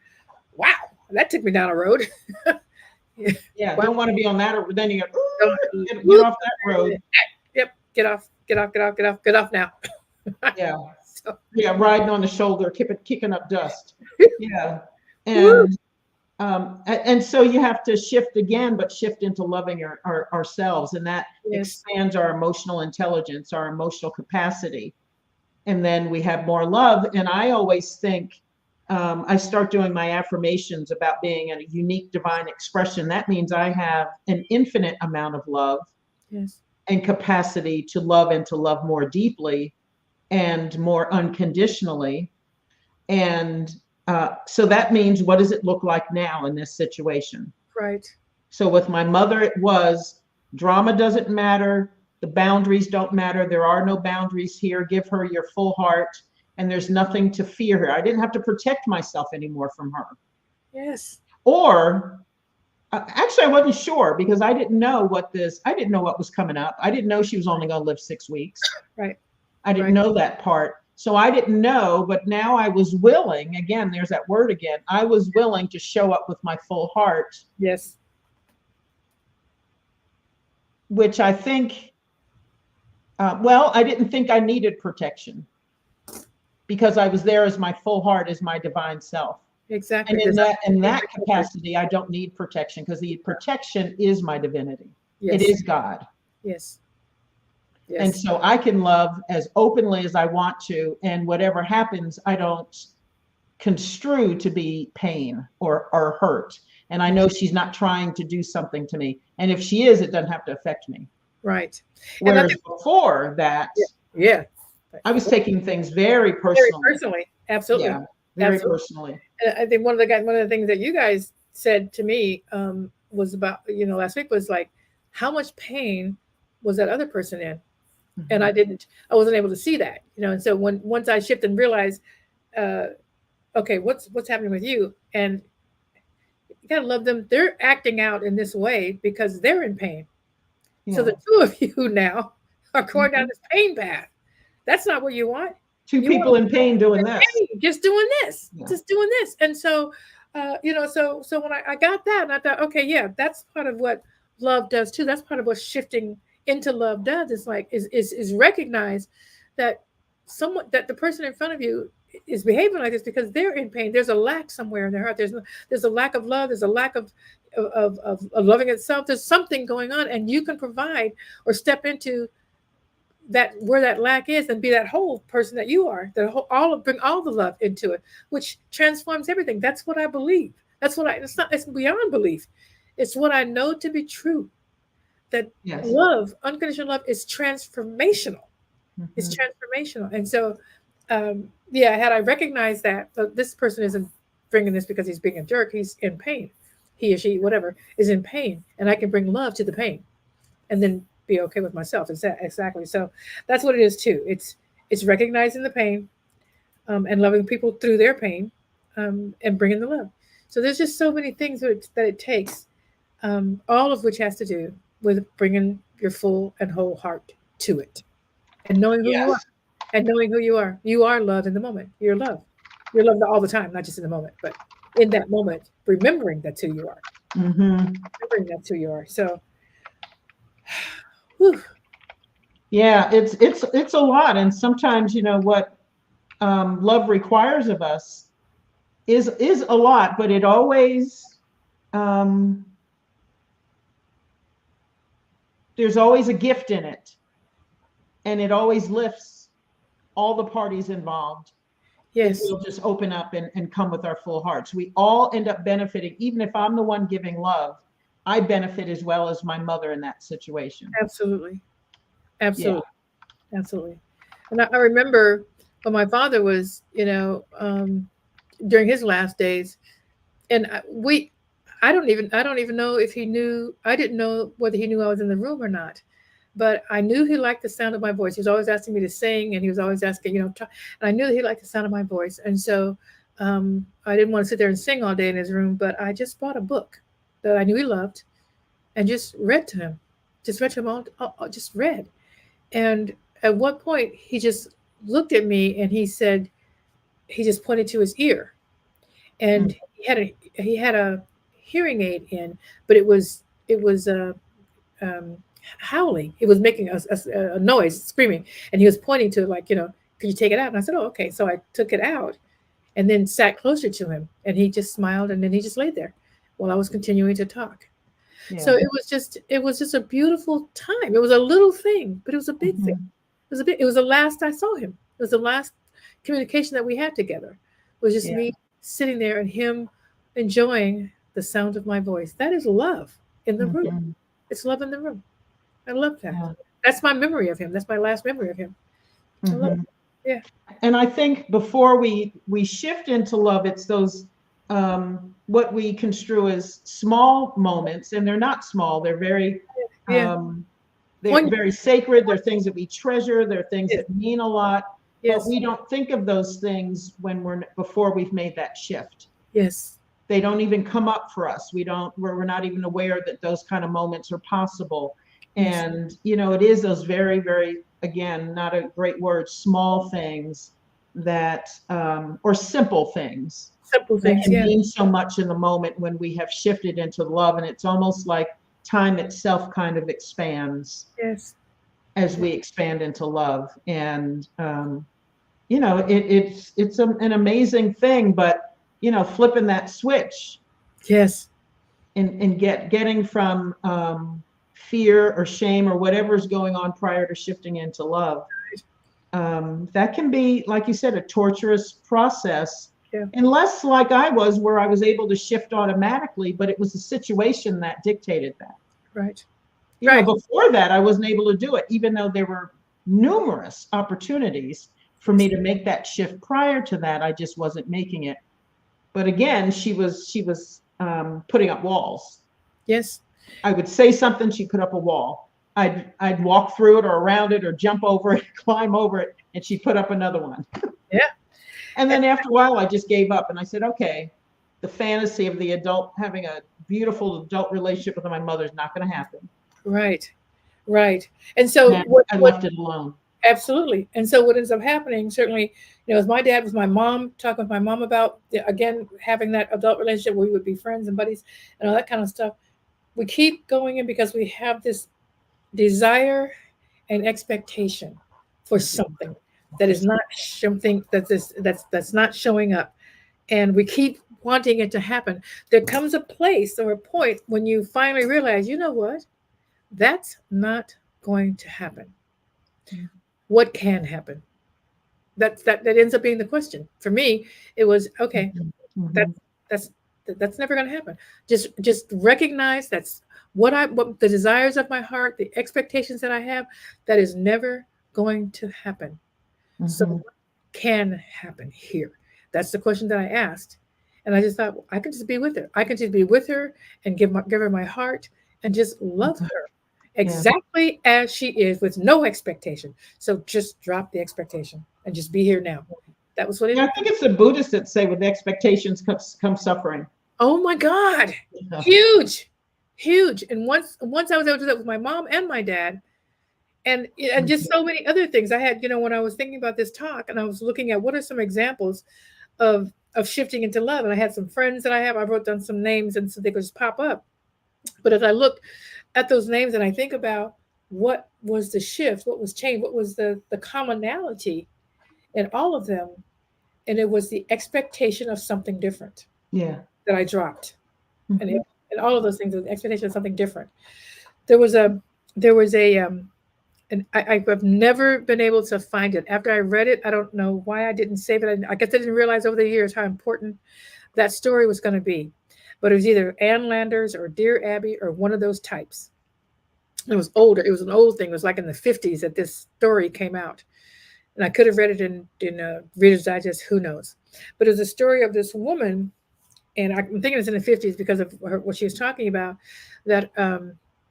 wow, that took me down a road. Yeah. Don't want to be on that. Or then you go, get off that road. Yep. Get off now. Yeah. So. Yeah. Riding on the shoulder, kicking up dust. Yeah. And so you have to shift again, but shift into loving ourselves. And that expands our emotional intelligence, our emotional capacity. And then we have more love. And I always think, I start doing my affirmations about being a unique divine expression. That means I have an infinite amount of love and capacity to love and to love more deeply and more unconditionally. And so that means, what does it look like now in this situation? Right. So with my mother, it was drama doesn't matter. The boundaries don't matter. There are no boundaries here. Give her your full heart, and there's nothing to fear here. I didn't have to protect myself anymore from her. Yes. Or actually, I wasn't sure because I didn't know what was coming up. I didn't know she was only going to live 6 weeks. Right. I didn't know that part. So I didn't know, but now I was willing, again, there's that word again. I was willing to show up with my full heart. Yes. Which I think, I didn't think I needed protection because I was there as my full heart, as my divine self. Exactly. And in that capacity, I don't need protection because the protection is my divinity. Yes. It is God. Yes. Yes. And so I can love as openly as I want to, and whatever happens, I don't construe to be pain or hurt. And I know she's not trying to do something to me. And if she is, it doesn't have to affect me. Right. Whereas before that, yeah, I was taking things very personally. Very personally. Absolutely. Yeah, very Absolutely. personally. I think one of the things that you guys said to me was about, last week was like, how much pain was that other person in? Mm-hmm. And I wasn't able to see that, and so once I shifted and realized, okay, what's happening with you? And you gotta love them. They're acting out in this way because they're in pain. Yeah. So the two of you now are going down this pain path. That's not what you want. Two people in pain doing this. Just doing this. Yeah. Just doing this. And so, so when I got that, and I thought, okay, yeah, that's part of what love does too. That's part of what shifting into love does. It's like is recognize that the person in front of you is behaving like this because they're in pain. There's a lack somewhere in their heart. There's a lack of love. There's a lack of loving itself. There's something going on, and you can provide or step into that where that lack is and be that whole person that you are. Bring all the love into it, which transforms everything. That's what I believe. It's beyond belief. It's what I know to be true. That love, unconditional love, is transformational. Mm-hmm. It's transformational, and so. Had I recognized that this person isn't bringing this because he's being a jerk, he's in pain. He or she, whatever, is in pain, and I can bring love to the pain, and then be okay with myself. Exactly. So that's what it is too. It's recognizing the pain, and loving people through their pain, and bringing the love. So there's just so many things that it takes, all of which has to do with bringing your full and whole heart to it, and knowing who you are. And knowing who you are. You are love in the moment. You're love. You're love all the time, not just in the moment, but in that moment, remembering that's who you are. Mm-hmm. Remembering that's who you are. So, whew. Yeah, it's a lot. And sometimes, what love requires of us is a lot, but it always, there's always a gift in it. And it always lifts all the parties involved. Yes. We'll just open up and come with our full hearts. We all end up benefiting. Even if I'm the one giving love, I benefit as well as my mother in that situation. Absolutely. Absolutely. Yeah. Absolutely. And I remember when my father was, during his last days, and I don't even know if he knew. I didn't know whether he knew I was in the room or not. But I knew he liked the sound of my voice. He was always asking me to sing, and he was always asking, and I knew that he liked the sound of my voice. And so I didn't want to sit there and sing all day in his room, but I just bought a book that I knew he loved and just read to him. Just read to him just read. And at one point, he just looked at me and he said, he just pointed to his ear. And he had a hearing aid in, but it was howling. It was making a noise, screaming, and he was pointing to it, could you take it out? And I said, oh, okay. So I took it out and then sat closer to him, and he just smiled, and then he just laid there while I was continuing to talk. Yeah. So it was just a beautiful time. It was a little thing, but it was a big thing. It was the last I saw him. It was the last communication that we had together. It was just me sitting there and him enjoying the sound of my voice. That is love in the room. It's love in the room. I love that. Yeah. That's my memory of him. That's my last memory of him. I love it. Yeah. And I think before we shift into love, it's those what we construe as small moments, and they're not small. They're very Yeah. they're very sacred. They're things that we treasure. They're things Yes. that mean a lot. But Yes. we don't think of those things when before we've made that shift. Yes. They don't even come up for us. We're not even aware that those kind of moments are possible. Yes. And it is those very, very, again, not a great word, small things that or simple things Simple that things. can Yeah. mean so much in the moment when we have shifted into love. And it's almost like time itself kind of expands Yes. as we expand into love. And it's an amazing thing, but flipping that switch Yes. and getting from fear or shame or whatever's going on prior to shifting into love. That can be, like you said, a torturous process. Yeah. Unless, like I was, where I was able to shift automatically, but it was the situation that dictated that. Right. Before that, I wasn't able to do it, even though there were numerous opportunities for me to make that shift. Prior to that, I just wasn't making it. But again, she was putting up walls. Yes. I would say something, she'd put up a wall. I'd walk through it or around it or jump over it, climb over it, and she'd put up another one. Yeah. And then after a while, I just gave up and I said, okay, the fantasy of the adult having a beautiful adult relationship with my mother is not going to happen. Right. Right. And so I left it alone. Absolutely. And so what ends up happening, certainly, as my dad was my mom, talking with my mom about, again, having that adult relationship where we would be friends and buddies and all that kind of stuff. We keep going in because we have this desire and expectation for something that is not something that's not showing up. And we keep wanting it to happen. There comes a place or a point when you finally realize, you know what? That's not going to happen. What can happen? That ends up being the question. For me, it was okay. That's never going to happen. Just recognize that's what the desires of my heart, the expectations that I have, that is never going to happen. So what can happen here? That's the question that I asked. And I just thought, well, I can just be with her. I can just be with her and give her my heart and just love her exactly as she is with no expectation. So just drop the expectation and just be here now. That was what it is. I think it's the Buddhists that say with expectations comes suffering. Oh my God. Huge. Huge. And once I was able to do that with my mom and my dad, and just so many other things. I had, when I was thinking about this talk and I was looking at what are some examples of shifting into love. And I had some friends that I wrote down some names and so they could just pop up. But as I look at those names and I think about what was the shift, what was change, what was the commonality in all of them, and it was the expectation of something different. Yeah. That I dropped, and all of those things, the expectation of something different. There was a, and I've never been able to find it. After I read it, I don't know why I didn't save it. I guess I didn't realize over the years how important that story was going to be. But it was either Ann Landers or Dear Abby or one of those types. It was older. It was an old thing. It was like in the 50s that this story came out. And I could have read it in Reader's Digest, who knows. But it was a story of this woman, and I'm thinking it's in the 50s because of what she was talking about, that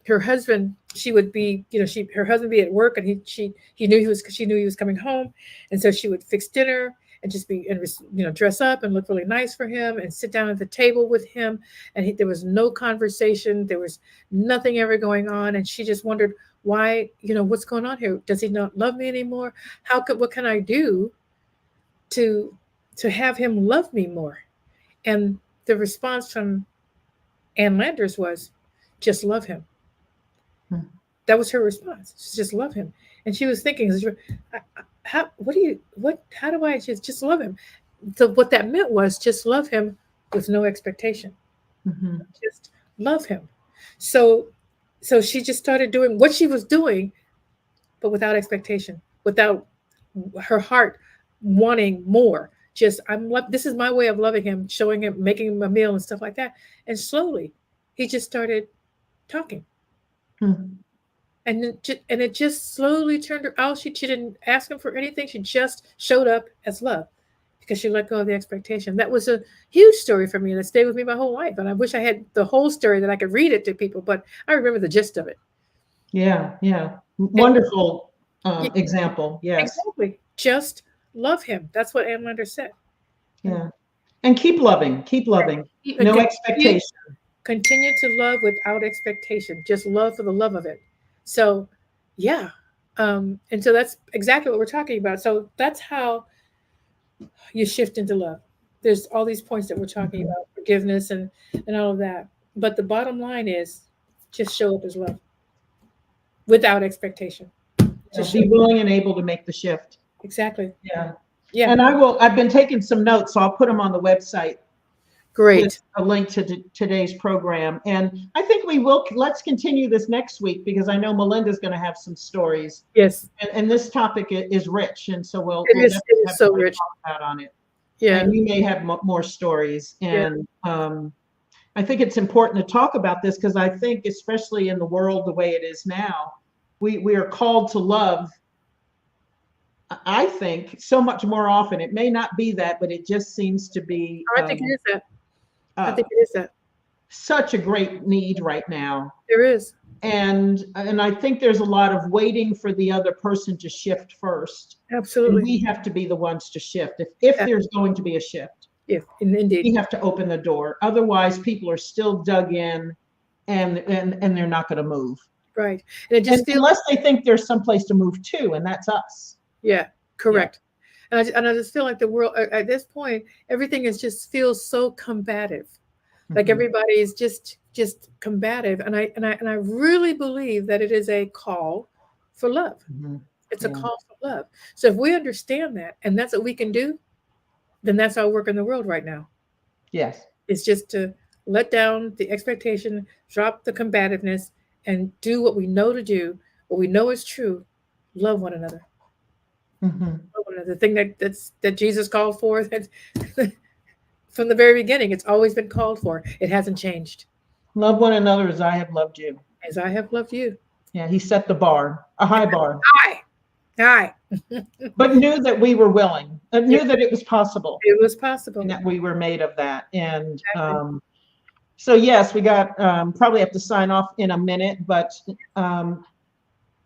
her husband, she would be, her husband be at work, and she knew he was coming home, and so she would fix dinner and just be, and dress up and look really nice for him and sit down at the table with him, and there was no conversation, there was nothing ever going on, and she just wondered why, what's going on here? Does he not love me anymore? What can I do to have him love me more? And the response from Ann Landers was, just love him. That was her response. Just love him. And she was thinking, how do I just love him? So what that meant was just love him with no expectation. Just love him. So she just started doing what she was doing, but without expectation, without her heart wanting more. Just, this is my way of loving him, showing him, making him a meal and stuff like that. And slowly he just started talking. And And and it just slowly turned her out. She didn't ask him for anything. She just showed up as love because she let go of the expectation. That was a huge story for me that stayed with me my whole life. And I wish I had the whole story that I could read it to people, but I remember the gist of it. Yeah, yeah. Wonderful Yeah, example. Yes. exactly. Just love him. That's what Ann Lander said. Yeah. And keep loving. Keep loving. And No expectation. Continue to love without expectation. Just love for the love of it. So, yeah. And so that's exactly what we're talking about. So that's how you shift into love. There's all these points that we're talking about, forgiveness and all of that. But the bottom line is just show up as love without expectation. Just Be willing and able to make the shift. Exactly. Yeah. Yeah. And I've been taking some notes, so I'll put them on the website. Great. With a link to today's program. And I think let's continue this next week because I know Melinda's going to have some stories. Yes. And this topic is rich. And so we'll it is have so more to rich talk about on it. Yeah. And you may have more stories. And I think it's important to talk about this because I think, especially in the world the way it is now, we are called to love, I think, so much more often. It may not be that, but it just seems to be. I think it is that. I think it is that. Such a great need right now. There is. And I think there's a lot of waiting for the other person to shift first. Absolutely. And we have to be the ones to shift. If there's going to be a shift. Yeah, indeed. We have to open the door. Otherwise, people are still dug in and they're not going to move. Right. And it just feels, unless they think there's someplace to move to, and that's us. Yeah, correct. Yeah. And I just feel like the world at this point, everything is just feels so combative. Like everybody is just combative. And I really believe that it is a call for love. It's a call for love. So if we understand that and that's what we can do, then that's our work in the world right now. Yes. It's just to let down the expectation, drop the combativeness, and do what we know to do, what we know is true, love one another. The thing that Jesus called for, that from the very beginning, it's always been called for. It hasn't changed. Love one another as I have loved you. As I have loved you. Yeah, he set the bar, a high bar. High. But knew that we were willing, knew that it was possible. It was possible. And that we were made of that. And so, yes, we got probably have to sign off in a minute, but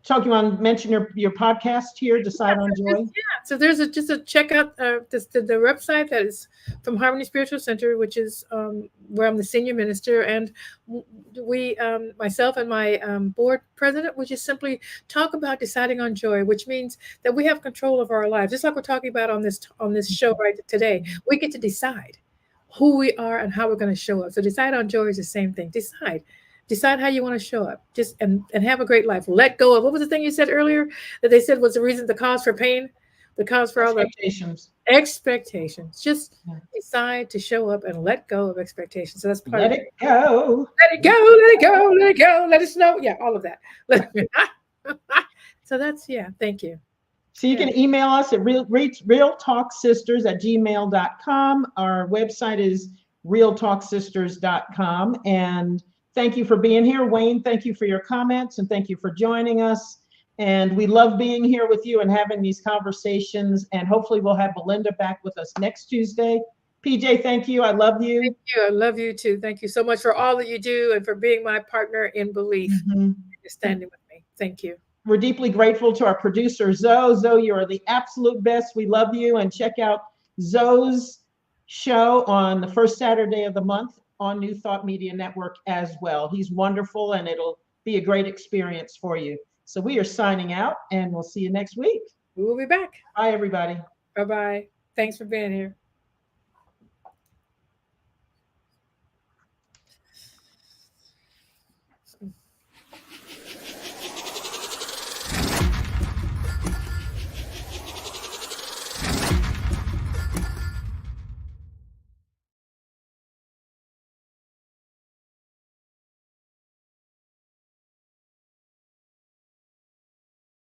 Chuck, you want to mention your podcast here, Decide on Joy? Yeah, so there's just a check out the website that is from Harmony Spiritual Center, which is where I'm the senior minister, and we, myself and my board president, we just simply talk about deciding on joy, which means that we have control of our lives, just like we're talking about on this show right today. We get to decide who we are and how we're going to show up. So decide on joy is the same thing. Decide how you want to show up, just and have a great life. Let go of, what was the thing you said earlier that they said was the cause for pain, the cause for all the expectations. Just decide to show up and let go of expectations. So that's part of it. Let it go. Let it go. Let it go. Let it go. Let us know. Yeah, all of that. So that's, thank you. So you can email us at realtalksisters@gmail.com. Our website is realtalksisters.com. And thank you for being here. Wayne, thank you for your comments and thank you for joining us. And we love being here with you and having these conversations. And hopefully we'll have Melinda back with us next Tuesday. Pjae, thank you. I love you. Thank you. I love you too. Thank you so much for all that you do and for being my partner in belief. And standing with me. Thank you. We're deeply grateful to our producer, Zoe. Zoe, you are the absolute best. We love you. And check out Zoe's show on the first Saturday of the month on New Thought Media Network as well. He's wonderful and it'll be a great experience for you. So we are signing out and we'll see you next week. We will be back. Bye, everybody. Bye-bye. Thanks for being here.